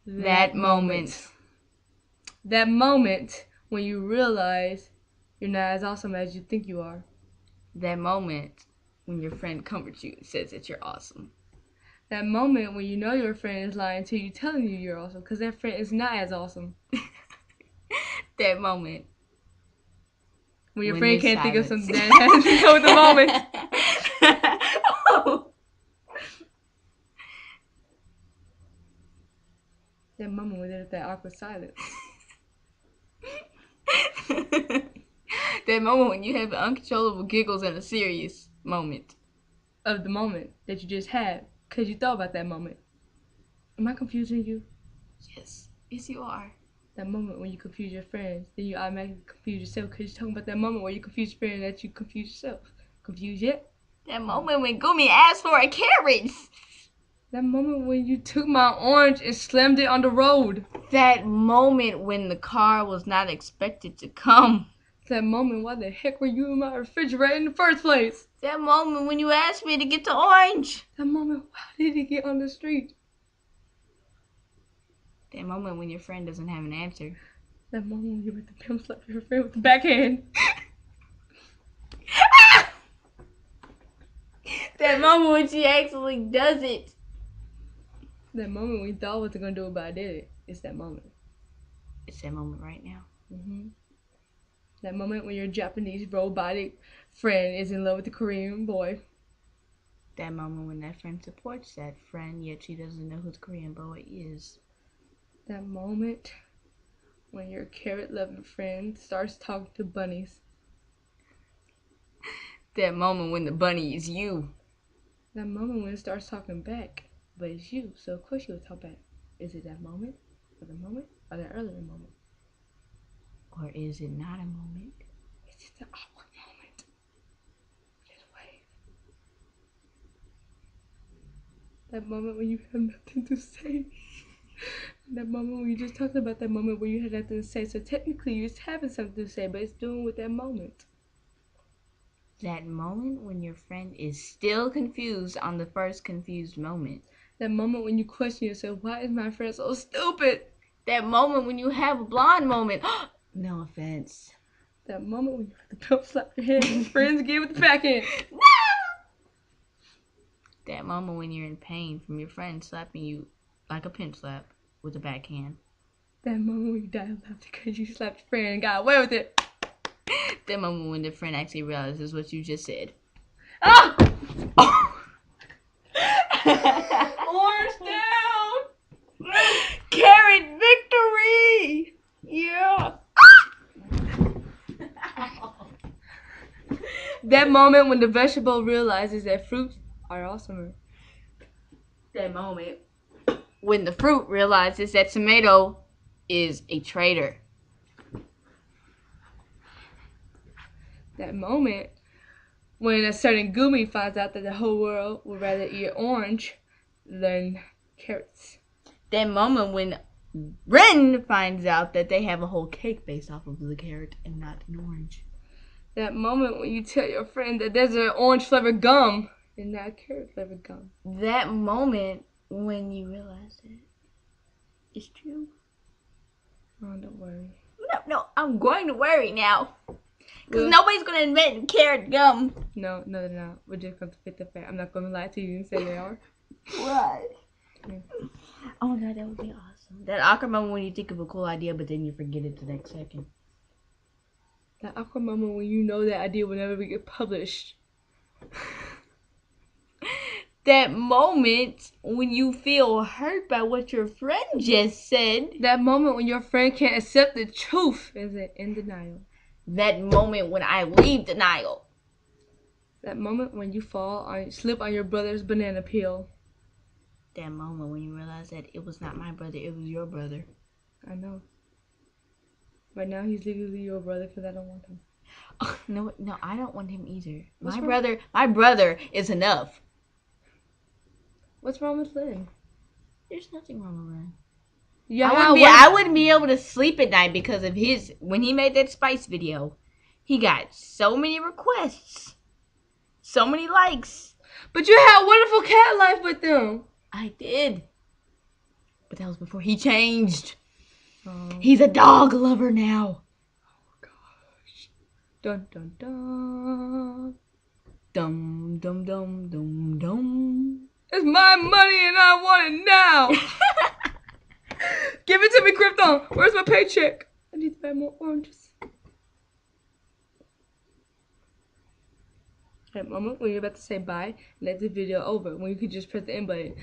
That moment. That moment when you realize you're not as awesome as you think you are. That moment when your friend comforts you and says that you're awesome. That moment when you know your friend is lying to you, telling you you're awesome, because that friend is not as awesome. That moment when your friend can't think of something that has to go with the moment. Oh. That moment when there's that awkward silence. That moment when you have uncontrollable giggles and a serious moment. Of the moment that you just had, because you thought about that moment. Am I confusing you? Yes. Yes, you are. That moment when you confuse your friends, then you automatically confuse yourself because you're talking about that moment where you confuse your friend that you confuse yourself. Confused yet? That moment when Gumi asked for a carrot. That moment when you took my orange and slammed it on the road. That moment when the car was not expected to come. That moment, why the heck were you in my refrigerator in the first place? That moment when you asked me to get the orange. That moment, how did it get on the street? That moment when your friend doesn't have an answer. That moment when you went to pimp slap your friend with the backhand. That moment when she actually does it. That moment when you thought I wasn't going to do it, but I did it. It's that moment. It's that moment right now. That moment when your Japanese robotic friend is in love with the Korean boy. That moment when that friend supports that friend, yet she doesn't know who the Korean boy is. That moment when your carrot-loving friend starts talking to bunnies. That moment when the bunny is you. That moment when it starts talking back, but it's you, so of course you'll talk back. Is it that moment, or the moment, or the earlier moment? Or is it not a moment? It's just an awkward moment. Just wait. That moment when you have nothing to say. That moment when you just talked about that moment where you had nothing to say. So technically you're just having something to say, but it's doing with that moment. That moment when your friend is still confused on the first confused moment. That moment when you question yourself, why is my friend so stupid? That moment when you have a blonde moment. No offense. That moment when you have to pimp slap your head and friends get with the backhand. No! That moment when you're in pain from your friend slapping you like a pimp slap with a backhand. That moment when you died of laughter because you slapped your friend and got away with it. That moment when the friend actually realizes what you just said. Ah! Oh. Orange down! Carrot victory! Yeah! That moment when the vegetable realizes that fruits are awesomer. That moment when the fruit realizes that tomato is a traitor. That moment when a certain Gumi finds out that the whole world would rather eat orange than carrots. That moment when Ren finds out that they have a whole cake based off of the carrot and not an orange. That moment when you tell your friend that there's an orange flavored gum and not carrot flavored gum. That moment when you realize that it's true. Oh, don't worry. No, I'm going to worry now. Because nobody's going to invent carrot gum. No, they're not. We're just going to fit the fact. I'm not going to lie to you and say they are. What? Yeah. Oh, no, that would be awesome. That awkward moment when you think of a cool idea, but then you forget it the next second. That awkward moment when you know that idea will never get published. That moment when you feel hurt by what your friend just said. That moment when your friend can't accept the truth is in denial. That moment when I leave denial. That moment when you slip on your brother's banana peel. That moment when you realize that it was not my brother, it was your brother. I know. Right now he's legally your brother because I don't want him. Oh, no, I don't want him either. My brother is enough. What's wrong with Lynn? There's nothing wrong with Lynn. Yeah, I wouldn't be able to sleep at night because of when he made that Spice video. He got so many requests, so many likes. But you had a wonderful cat life with them. I did. But that was before he changed. Oh, He's a dog lover now. gosh. Dun dun dun. Dum dum dum dum dum. It's my money and I want it now. Give it to me, Krypton. Where's my paycheck? I need to buy more oranges. That moment when you're about to say bye, let the video over. When you could just press the end button.